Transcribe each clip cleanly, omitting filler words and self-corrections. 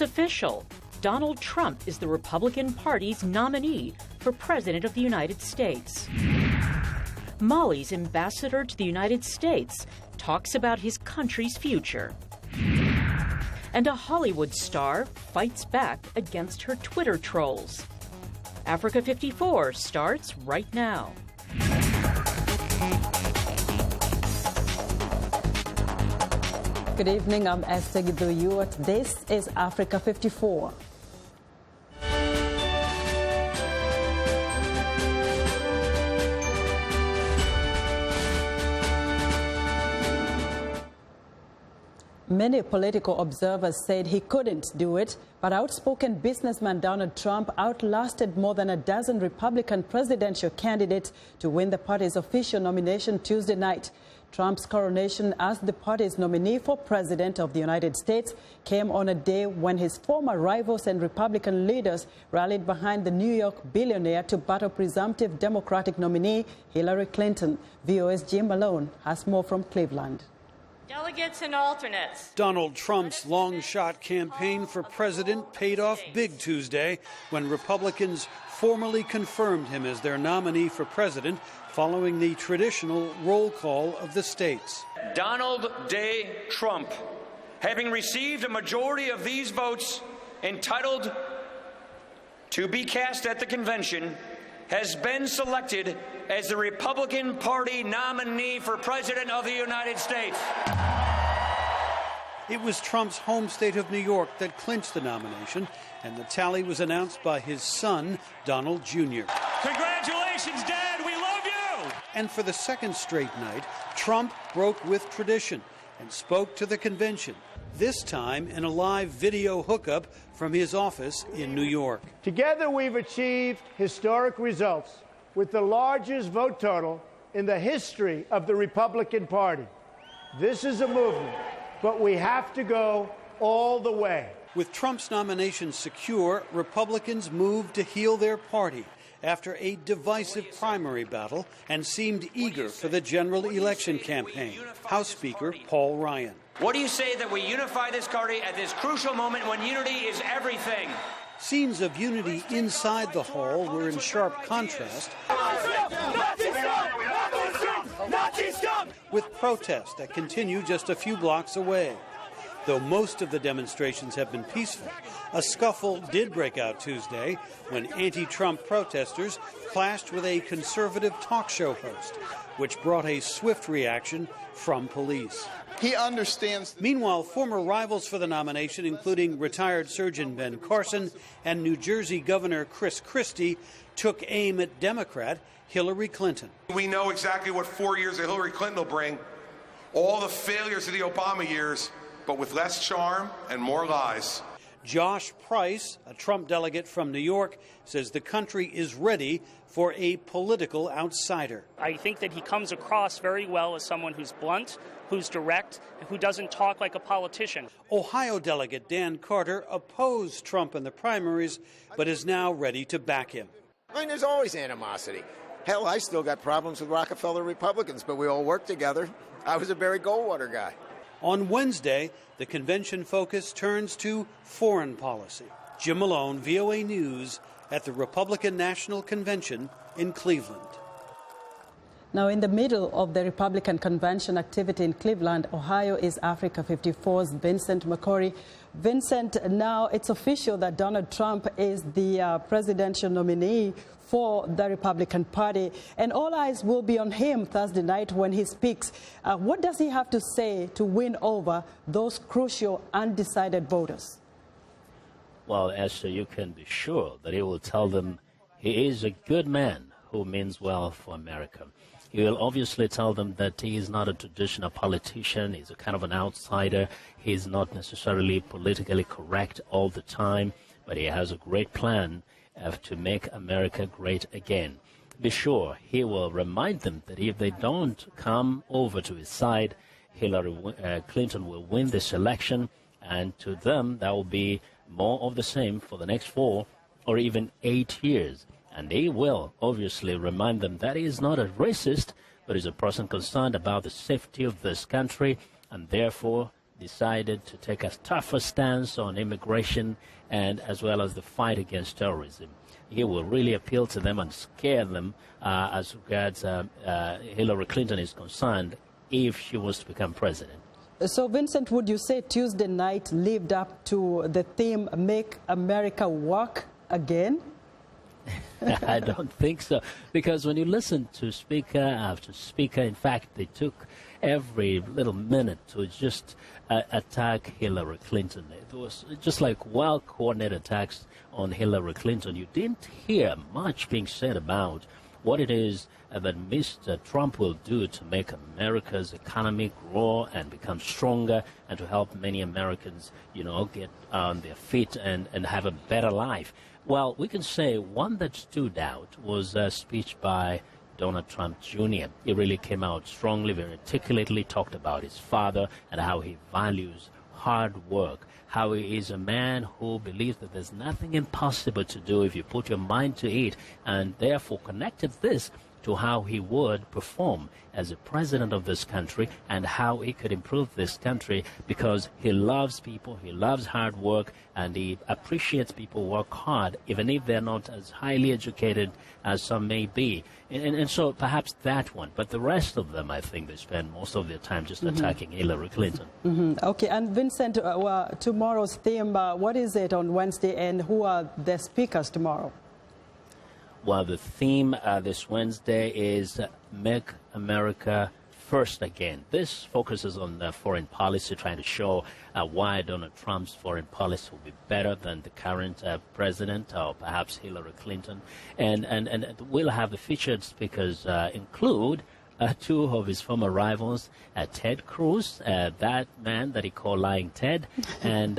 It's official. Donald Trump is the Republican Party's nominee for President of the United States. Mali's ambassador to the United States talks about his country's future. And a Hollywood star fights back against her Twitter trolls. Africa 54 starts right now. Good evening, I'm Esther Gidoyuot. This is Africa 54. Many political observers said he couldn't do it, but outspoken businessman Donald Trump outlasted more than a dozen Republican presidential candidates to win the party's official nomination Tuesday night. Trump's coronation as the party's nominee for President of the United States came on a day when his former rivals and Republican leaders rallied behind the New York billionaire to battle presumptive Democratic nominee Hillary Clinton. VOA's Jim Malone has more from Cleveland. Delegates and alternates. Donald Trump's long-shot campaign for president paid off big Tuesday when Republicans formally confirmed him as their nominee for president following the traditional roll call of the states. Donald J. Trump, having received a majority of these votes entitled to be cast at the convention, has been selected as the Republican Party nominee for President of the United States. It was Trump's home state of New York that clinched the nomination, and the tally was announced by his son, Donald Jr. Congratulations, Dad, we love you! And for the second straight night, Trump broke with tradition and spoke to the convention, this time in a live video hookup from his office in New York. Together we've achieved historic results with the largest vote total in the history of the Republican Party. This is a movement, but we have to go all the way. With Trump's nomination secure, Republicans moved to heal their party after a divisive primary battle and seemed eager for the general election campaign. House Speaker Paul Ryan. What do you say that we unify this party at this crucial moment when unity is everything? Scenes of unity inside the hall were in sharp contrast with protests that continue just a few blocks away. Though most of the demonstrations have been peaceful, a scuffle did break out Tuesday when anti-Trump protesters clashed with a conservative talk show host, which brought a swift reaction from police. He understands. Meanwhile, former rivals for the nomination, including retired surgeon Ben Carson and New Jersey Governor Chris Christie, took aim at Democrat Hillary Clinton. We know exactly what 4 years of Hillary Clinton will bring. All the failures of the Obama years, but with less charm and more lies. Josh Price, a Trump delegate from New York, says the country is ready for a political outsider. I think that he comes across very well as someone who's blunt, who's direct, and who doesn't talk like a politician. Ohio delegate Dan Carter opposed Trump in the primaries, but is now ready to back him. I mean, there's always animosity. Hell, I still got problems with Rockefeller Republicans, but we all work together. I was a Barry Goldwater guy. On Wednesday, the convention focus turns to foreign policy. Jim Malone, VOA News, at the Republican National Convention in Cleveland. Now, in the middle of the Republican convention activity in Cleveland, Ohio, is Africa 54's Vincent Makori. Vincent, now it's official that Donald Trump is the presidential nominee for the Republican Party, and all eyes will be on him Thursday night when he speaks. What does he have to say to win over those crucial undecided voters? Well, Esther, you can be sure that he will tell them he is a good man who means well for America. He will obviously tell them that he is not a traditional politician. He's a kind of an outsider. He's not necessarily politically correct all the time, but he has a great plan to make America great again. Be sure he will remind them that if they don't come over to his side, Hillary Clinton will win this election, and to them that will be more of the same for the next 4 or even 8 years. And they will obviously remind them that he is not a racist, but is a person concerned about the safety of this country, and therefore decided to take a tougher stance on immigration and as well as the fight against terrorism. He will really appeal to them and scare them as regards Hillary Clinton is concerned if she was to become president. So, Vincent, would you say Tuesday night lived up to the theme, Make America Work Again? I don't think so, because when you listen to speaker after speaker, in fact, they took every little minute to just attack Hillary Clinton. It was just like well-coordinated attacks on Hillary Clinton. You didn't hear much being said about what it is that Mr. Trump will do to make America's economy grow and become stronger and to help many Americans, get on their feet and have a better life. Well, we can say one that stood out was a speech by Donald Trump Jr. He really came out strongly, very articulately, talked about his father and how he values hard work, how he is a man who believes that there's nothing impossible to do if you put your mind to it, and therefore connected this to how he would perform as a president of this country and how he could improve this country, because he loves people, he loves hard work, and he appreciates people who work hard, even if they're not as highly educated as some may be. And so perhaps that one, but the rest of them, I think they spend most of their time just attacking Hillary Clinton. Okay, and Vincent, tomorrow's theme, what is it on Wednesday, and who are the speakers tomorrow? Well, the theme this Wednesday is Make America First Again. This focuses on foreign policy, trying to show why Donald Trump's foreign policy will be better than the current president, or perhaps Hillary Clinton. And we'll have the featured speakers include two of his former rivals, Ted Cruz, that man that he called Lying Ted, and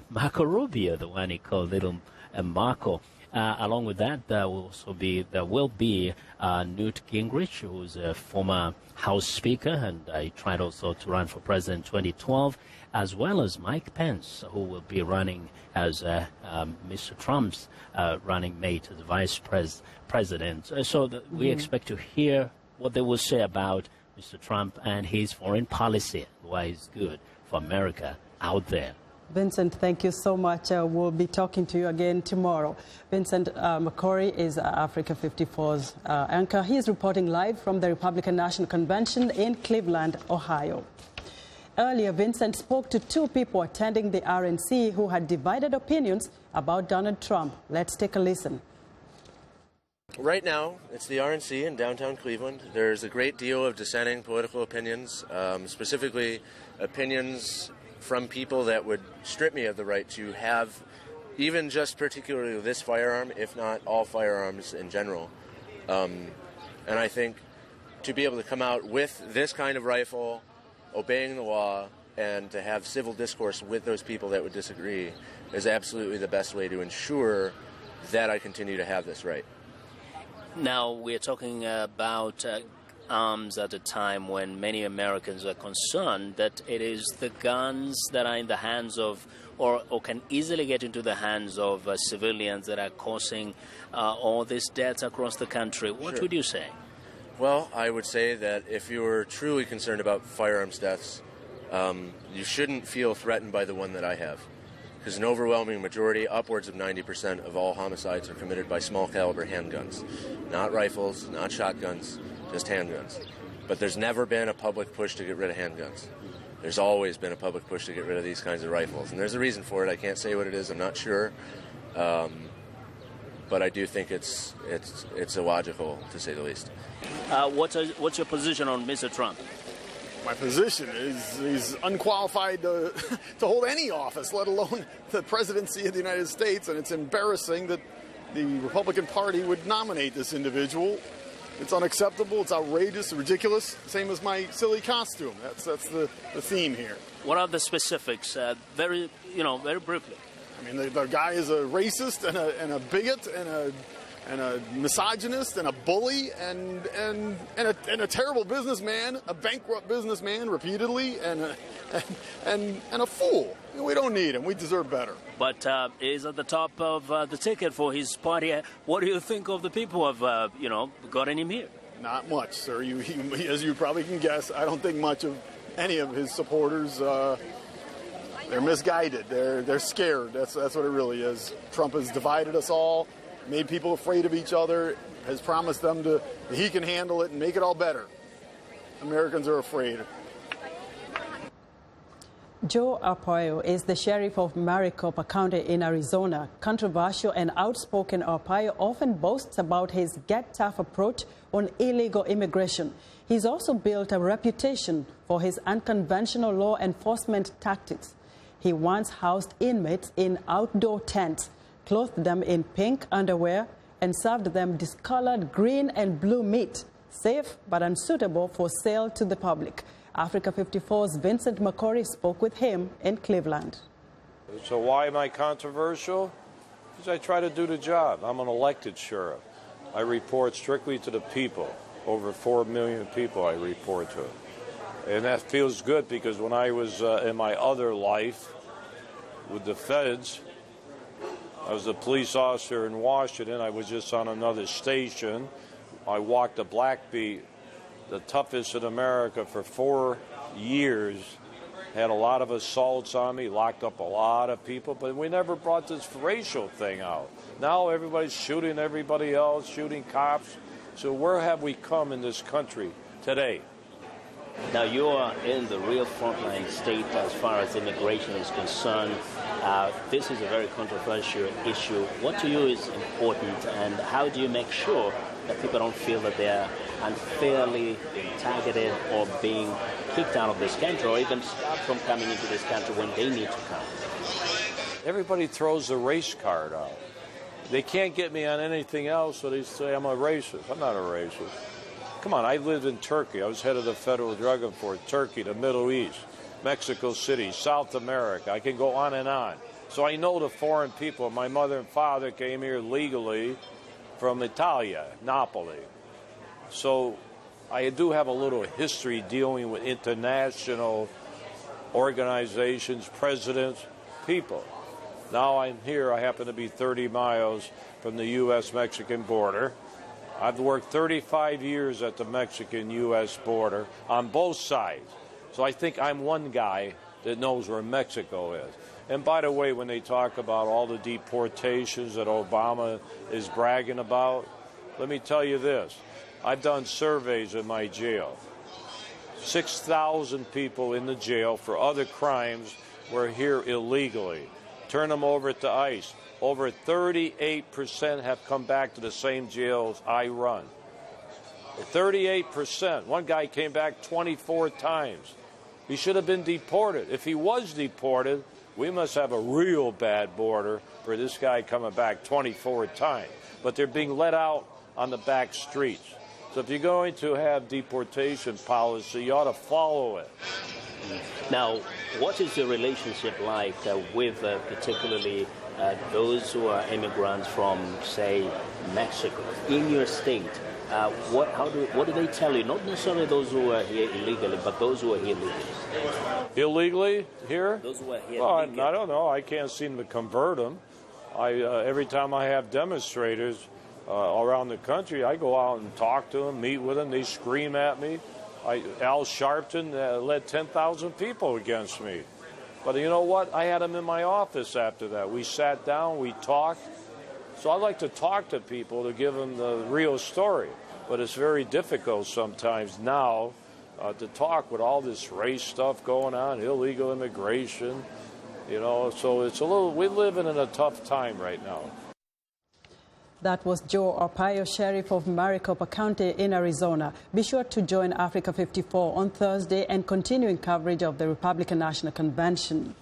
Marco Rubio, the one he called Little Marco. Along with that, there will be Newt Gingrich, who's a former House Speaker, and he tried also to run for president in 2012, as well as Mike Pence, who will be running as Mr. Trump's running mate as vice president. We expect to hear what they will say about Mr. Trump and his foreign policy, why he's good for America out there. Vincent, thank you so much. We'll be talking to you again tomorrow. Vincent Makori is Africa 54's anchor. He is reporting live from the Republican National Convention in Cleveland, Ohio. Earlier, Vincent spoke to two people attending the RNC who had divided opinions about Donald Trump. Let's take a listen. Right now, it's the RNC in downtown Cleveland. There's a great deal of dissenting political opinions, specifically opinions from people that would strip me of the right to have even just particularly this firearm, if not all firearms in general. And I think to be able to come out with this kind of rifle, obeying the law, and to have civil discourse with those people that would disagree is absolutely the best way to ensure that I continue to have this right. Now, we're talking about arms at a time when many Americans are concerned that it is the guns that are in the hands of or can easily get into the hands of civilians that are causing all these deaths across the country. What would you say? Well, I would say that if you were truly concerned about firearms deaths, you shouldn't feel threatened by the one that I have. Because an overwhelming majority, upwards of 90% of all homicides are committed by small caliber handguns. Not rifles, not shotguns, just handguns. But there's never been a public push to get rid of handguns. There's always been a public push to get rid of these kinds of rifles. And there's a reason for it. I can't say what it is. I'm not sure. But I do think it's illogical, to say the least. What's your position on Mr. Trump? My position is he's unqualified to hold any office, let alone the presidency of the United States. And it's embarrassing that the Republican Party would nominate this individual. It's unacceptable. It's outrageous, ridiculous. Same as my silly costume. That's the theme here. What are the specifics? Very briefly. I mean, the guy is a racist and a bigot and a misogynist and a bully and a terrible businessman, a bankrupt businessman repeatedly, and a fool. We don't need him. We deserve better. But he's at the top of the ticket for his party. What do you think of the people who have, gotten him here? Not much, sir. As you probably can guess, I don't think much of any of his supporters. They're misguided. They're scared. That's what it really is. Trump has divided us all, made people afraid of each other, has promised them that he can handle it and make it all better. Americans are afraid. Joe Arpaio is the sheriff of Maricopa County in Arizona. Controversial and outspoken, Arpaio often boasts about his get-tough approach on illegal immigration. He's also built a reputation for his unconventional law enforcement tactics. He once housed inmates in outdoor tents, clothed them in pink underwear, and served them discolored green and blue meat, safe but unsuitable for sale to the public. Africa 54's Vincent Makori spoke with him in Cleveland. So why am I controversial? Because I try to do the job. I'm an elected sheriff. I report strictly to the people. Over 4 million people I report to. And that feels good because when I was in my other life with the feds, I was a police officer in Washington. I was just on another station. I walked the Blackbeat, the toughest in America, for 4 years. Had a lot of assaults on me, locked up a lot of people, but we never brought this racial thing out. Now everybody's shooting everybody else, shooting cops. So where have we come in this country today? Now, you are in the real frontline state as far as immigration is concerned. This is a very controversial issue. What to you is important, and how do you make sure that people don't feel that they're unfairly being targeted or being kicked out of this country, or even stopped from coming into this country when they need to come? Everybody throws the race card out. They can't get me on anything else, so they say I'm a racist. I'm not a racist. Come on, I lived in Turkey. I was head of the Federal Drug Enforcement. Turkey, the Middle East, Mexico City, South America. I can go on and on. So I know the foreign people. My mother and father came here legally from Italia, Napoli. So I do have a little history dealing with international organizations, presidents, people. Now I'm here. I happen to be 30 miles from the U.S.-Mexican border. I've worked 35 years at the Mexican-U.S. border on both sides. So I think I'm one guy that knows where Mexico is. And by the way, when they talk about all the deportations that Obama is bragging about, let me tell you this. I've done surveys in my jail. 6,000 people in the jail for other crimes were here illegally. Turn them over to ICE. Over 38% have come back to the same jails I run. 38%. One guy came back 24 times. He should have been deported. If he was deported, we must have a real bad border for this guy coming back 24 times. But they're being let out on the back streets. So if you're going to have deportation policy, you ought to follow it. Now, what is your relationship like with particularly those who are immigrants from, say, Mexico in your state? What do they tell you? Not necessarily those who are here illegally, but those who are here legally. Illegally here? Those who are here legally. I don't know. I can't seem to convert them. Every time I have demonstrators around the country, I go out and talk to them, meet with them. They scream at me. Al Sharpton led 10,000 people against me. But you know what? I had him in my office after that. We sat down, we talked. So I like to talk to people to give them the real story. But it's very difficult sometimes now to talk with all this race stuff going on, illegal immigration, you know. So it's we're living in a tough time right now. That was Joe Arpaio, Sheriff of Maricopa County in Arizona. Be sure to join Africa 54 on Thursday and continuing coverage of the Republican National Convention.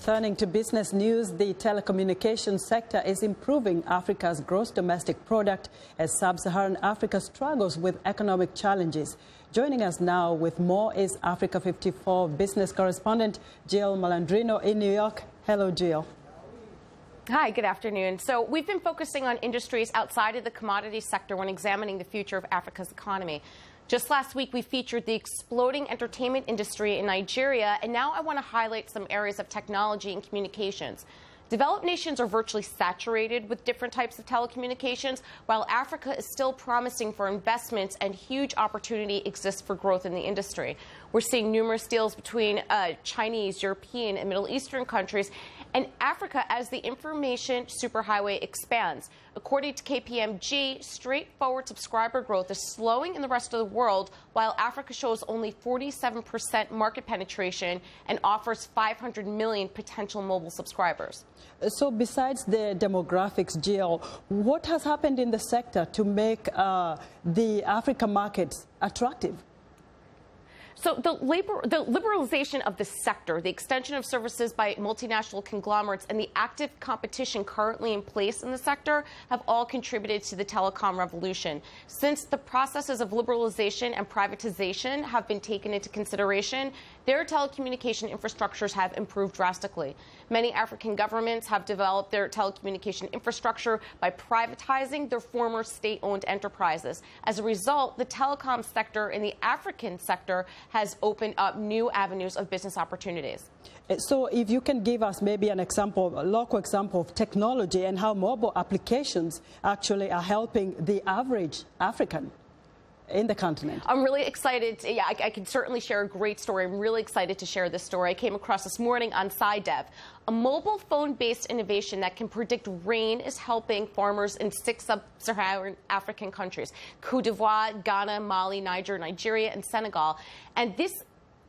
Turning to business news, the telecommunications sector is improving Africa's gross domestic product as sub-Saharan Africa struggles with economic challenges. Joining us now with more is Africa 54 business correspondent Jill Malandrino in New York. Hello, Jill. Hi, good afternoon. So we've been focusing on industries outside of the commodity sector when examining the future of Africa's economy. Just last week, we featured the exploding entertainment industry in Nigeria, and now I want to highlight some areas of technology and communications. Developed nations are virtually saturated with different types of telecommunications, while Africa is still promising for investments and huge opportunity exists for growth in the industry. We're seeing numerous deals between Chinese, European, and Middle Eastern countries and Africa as the information superhighway expands. According to KPMG, straightforward subscriber growth is slowing in the rest of the world, while Africa shows only 47% market penetration and offers 500 million potential mobile subscribers. So besides the demographics, Jill, what has happened in the sector to make the African markets attractive? So the liberalization of the sector, the extension of services by multinational conglomerates, and the active competition currently in place in the sector have all contributed to the telecom revolution. Since the processes of liberalization and privatization have been taken into consideration, their telecommunication infrastructures have improved drastically. Many African governments have developed their telecommunication infrastructure by privatizing their former state-owned enterprises. As a result, the telecom sector in the African sector has opened up new avenues of business opportunities. So if you can give us maybe an example, a local example of technology and how mobile applications actually are helping the average African in the continent. I'm really excited. Yeah, I can certainly share a great story. I'm really excited to share this story. I came across this morning on SciDev. A mobile phone-based innovation that can predict rain is helping farmers in 6 sub-Saharan African countries: Côte d'Ivoire, Ghana, Mali, Nigeria, and Senegal. And this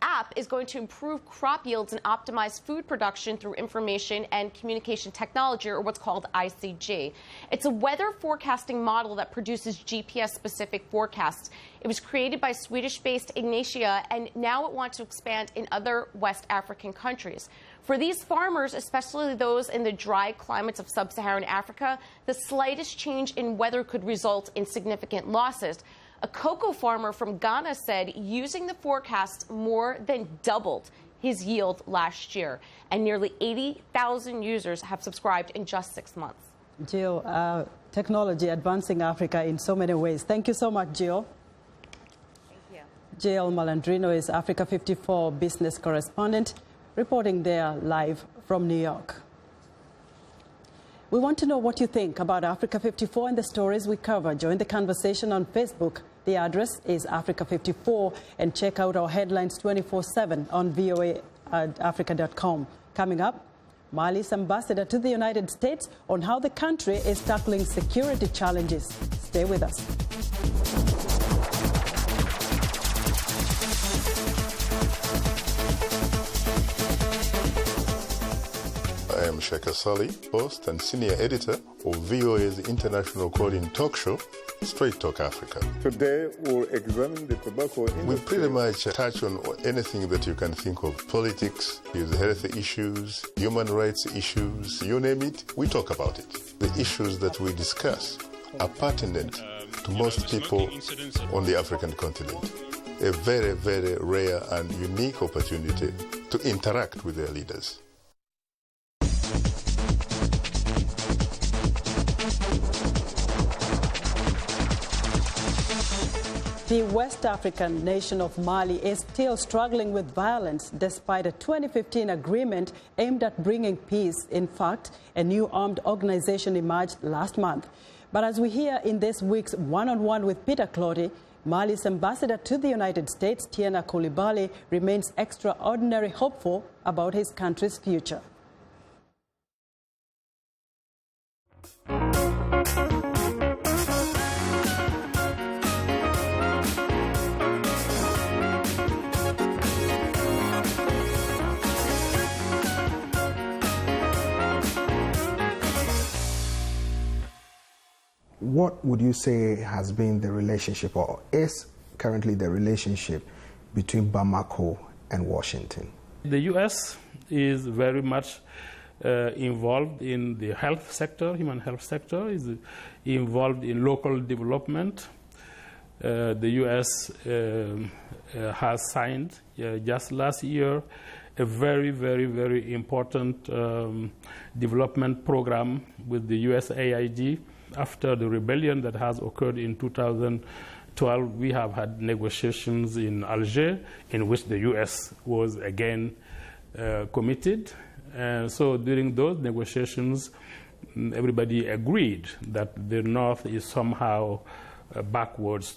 app is going to improve crop yields and optimize food production through information and communication technology, or what's called ICG. It's a weather forecasting model that produces GPS-specific forecasts. It was created by Swedish-based Ignatia, and now it wants to expand in other West African countries. For these farmers, especially those in the dry climates of sub-Saharan Africa, the slightest change in weather could result in significant losses. A cocoa farmer from Ghana said using the forecast more than doubled his yield last year, and nearly 80,000 users have subscribed in just 6 months. Jill, technology advancing Africa in so many ways. Thank you so much, Jill. Thank you. Jill Malandrino is Africa 54 business correspondent, reporting there live from New York. We want to know what you think about Africa 54 and the stories we cover. Join the conversation on Facebook. The address is Africa 54, and check out our headlines 24/7 on voaafrica.com. Coming up, Mali's ambassador to the United States on how the country is tackling security challenges. Stay with us. I am Sheka Sali, host and senior editor of VOA's international call-in talk show, Straight Talk Africa. Today, we'll examine the tobacco industry. We pretty much touch on anything that you can think of: politics, health issues, human rights issues, you name it, we talk about it. The issues that we discuss are pertinent to most people on the African continent. A very, very rare and unique opportunity to interact with their leaders. The West African nation of Mali is still struggling with violence despite a 2015 agreement aimed at bringing peace. In fact, a new armed organization emerged last month. But as we hear in this week's one-on-one with Peter Clotty, Mali's ambassador to the United States, Tiena Coulibaly, remains extraordinarily hopeful about his country's future. What would you say has been the relationship, or is currently the relationship, between Bamako and Washington? The U.S. is very much involved in the health sector, human health sector, is involved in local development. The U.S. has signed just last year a very, very, very important development program with the USAID. After the rebellion that has occurred in 2012, we have had negotiations in Alger in which the U.S. was again committed And so during those negotiations, everybody agreed that the North is somehow backwards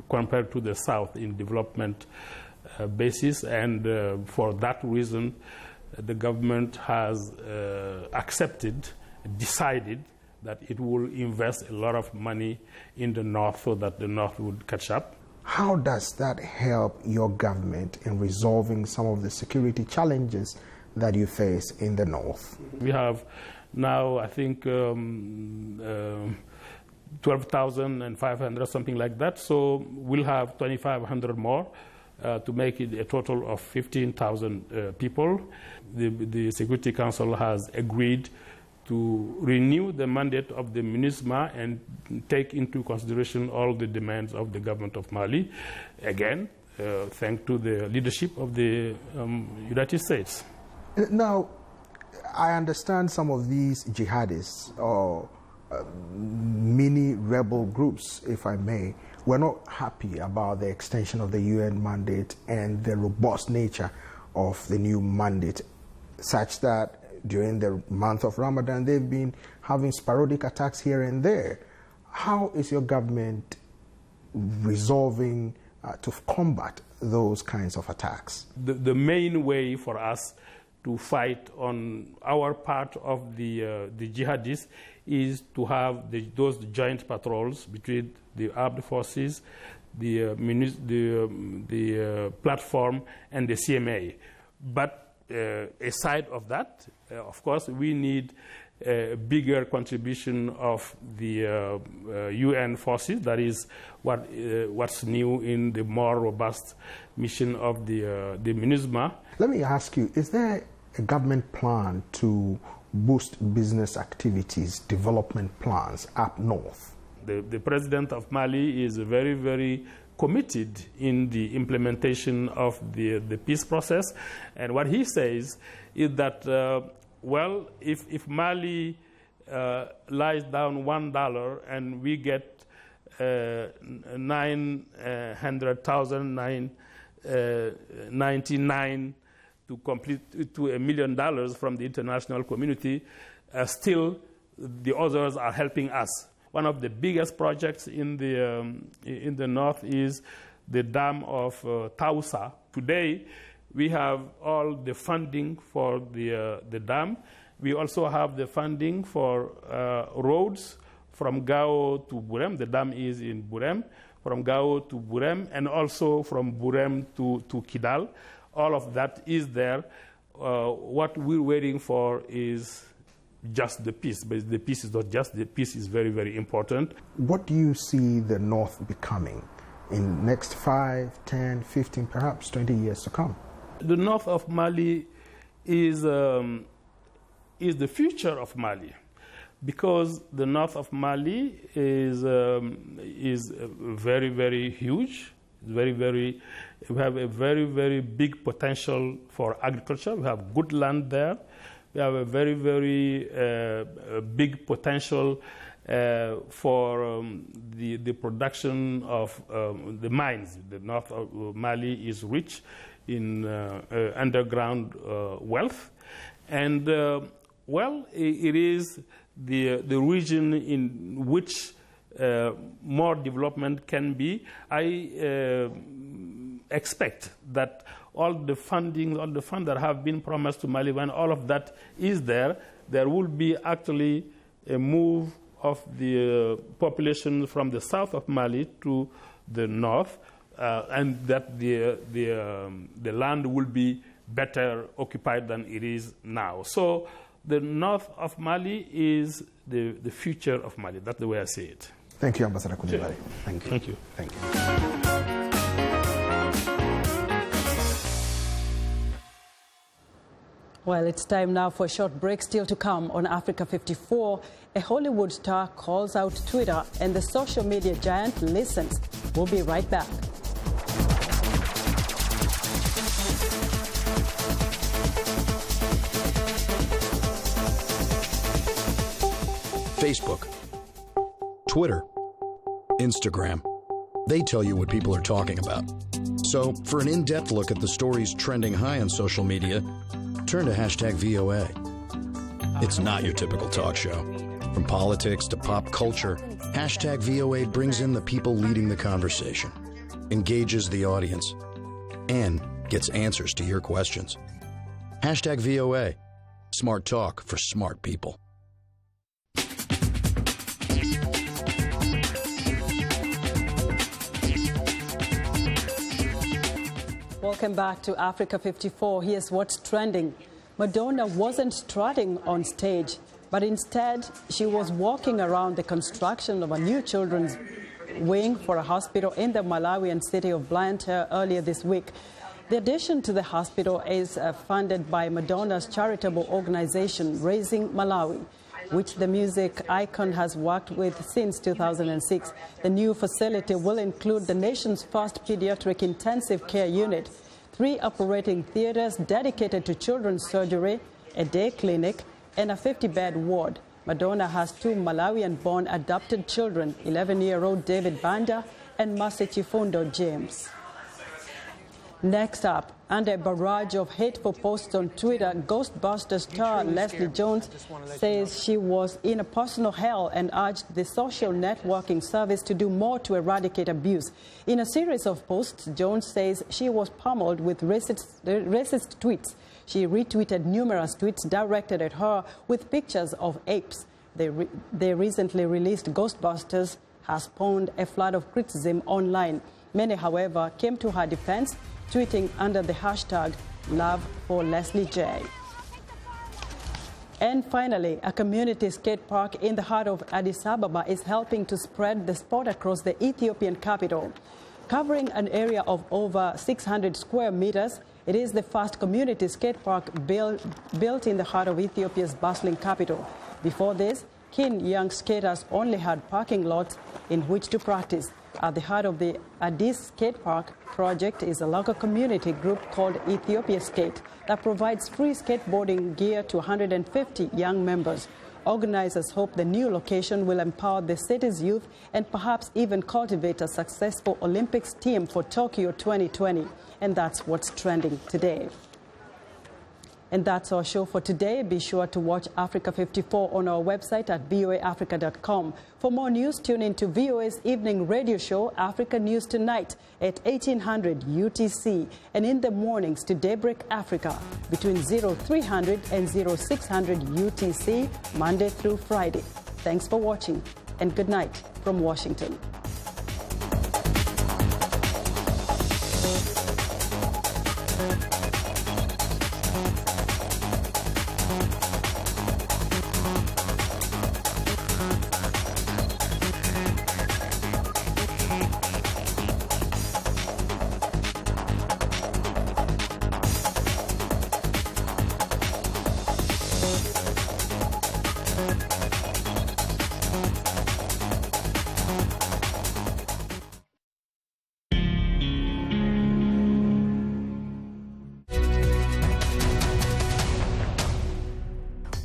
compared to the South in development basis, and for that reason, the government has decided that it will invest a lot of money in the North so that the North would catch up. How does that help your government in resolving some of the security challenges that you face in the North? We have now, I think, 12,500, something like that. So we'll have 2,500 more to make it a total of 15,000 people. The Security Council has agreed to renew the mandate of the MINUSMA and take into consideration all the demands of the government of Mali. Again, thanks to the leadership of the United States. Now, I understand some of these jihadists or mini rebel groups, if I may, were not happy about the extension of the UN mandate and the robust nature of the new mandate, such that during the month of Ramadan they've been having sporadic attacks here and there. How is your government resolving to combat those kinds of attacks? The main way for us to fight on our part of the jihadists is to have those joint patrols between the armed forces, the platform, and the CMA. But aside of that, of course, we need a bigger contribution of the UN forces. That is what's new in the more robust mission of the MINUSMA. Let me ask you, is there a government plan to boost business activities, development plans up north? The president of Mali is very, very committed in the implementation of the peace process. And what he says is that, well, if Mali lies down $1 and we get 900,999 to complete to $1 million from the international community, still the others are helping us. One of the biggest projects in the north is the dam of Tausa. Today, we have all the funding for the dam. We also have the funding for roads from Gao to Burem. The dam is in Burem, from Gao to Burem, and also from Burem to Kidal. All of that is there. What we're waiting for is just the peace, but the peace is not just, the peace is very, very important. What do you see the North becoming in the next 5, 10, 15, perhaps 20 years to come? The north of Mali is the future of Mali, because the north of Mali is very, very huge. We have a very, very big potential for agriculture. We have good land there. We have a very, very big potential for the production of the mines. The north of Mali is rich in underground wealth. And, well, it is the region in which more development can be. I expect that all the funds that have been promised to Mali, when all of that is there, there will be actually a move of the population from the south of Mali to the north, and that the land will be better occupied than it is now. So the north of Mali is the future of Mali. That's the way I see it. Thank you, Ambassador Coulibaly. Sure. Thank you. Thank you. Thank you. Well, it's time now for a short break. Still to come on Africa 54, a Hollywood star calls out Twitter and the social media giant listens. We'll be right back. Facebook, Twitter, Instagram. They tell you what people are talking about. So, for an in-depth look at the stories trending high on social media, turn to hashtag VOA. It's not your typical talk show. From politics to pop culture, hashtag VOA brings in the people leading the conversation, engages the audience, and gets answers to your questions. Hashtag VOA. Smart talk for smart people. Welcome back to Africa 54. Here's what's trending. Madonna wasn't strutting on stage, but instead she was walking around the construction of a new children's wing for a hospital in the Malawian city of Blantyre earlier this week. The addition to the hospital is funded by Madonna's charitable organization, Raising Malawi, which the music icon has worked with since 2006. The new facility will include the nation's first pediatric intensive care unit, 3 operating theaters dedicated to children's surgery, a day clinic, and a 50-bed ward. Madonna has 2 Malawian-born adopted children, 11-year-old David Banda and Mercy Chifundo James. Next up, under a barrage of hateful posts on Twitter, Ghostbusters star Leslie Jones says she was in a personal hell and urged the social networking service to do more to eradicate abuse. In a series of posts, Jones says she was pummeled with racist tweets. She retweeted numerous tweets directed at her with pictures of apes. The recently released Ghostbusters has spawned a flood of criticism online. Many, however, came to her defense, tweeting under the hashtag #LoveForLeslieJ. And finally, a community skate park in the heart of Addis Ababa is helping to spread the sport across the Ethiopian capital. Covering an area of over 600 square meters, it is the first community skate park built in the heart of Ethiopia's bustling capital. Before this, keen young skaters only had parking lots in which to practice. At the heart of the Addis Skate Park project is a local community group called Ethiopia Skate that provides free skateboarding gear to 150 young members. Organizers hope the new location will empower the city's youth and perhaps even cultivate a successful Olympics team for Tokyo 2020. And that's what's trending today. And that's our show for today. Be sure to watch Africa 54 on our website at voaafrica.com. For more news, tune in to VOA's evening radio show, Africa News Tonight, at 1800 UTC, and in the mornings to Daybreak Africa between 0300 and 0600 UTC, Monday through Friday. Thanks for watching, and good night from Washington.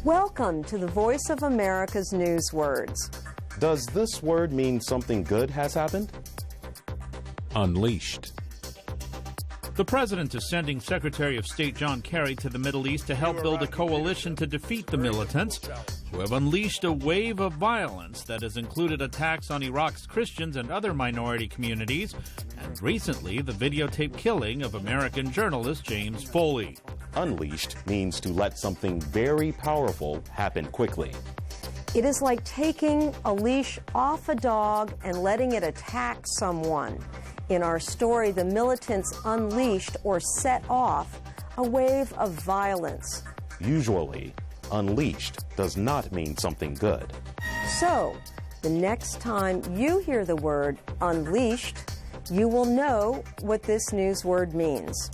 Welcome to the Voice of America's News Words. Does this word mean something good has happened? Unleashed. The president is sending Secretary of State John Kerry to the Middle East to help build a coalition to defeat the militants who have unleashed a wave of violence that has included attacks on Iraq's Christians and other minority communities, and recently the videotaped killing of American journalist James Foley. Unleashed means to let something very powerful happen quickly. It is like taking a leash off a dog and letting it attack someone. In our story, the militants unleashed or set off a wave of violence. Usually, unleashed does not mean something good. So, the next time you hear the word unleashed, you will know what this news word means.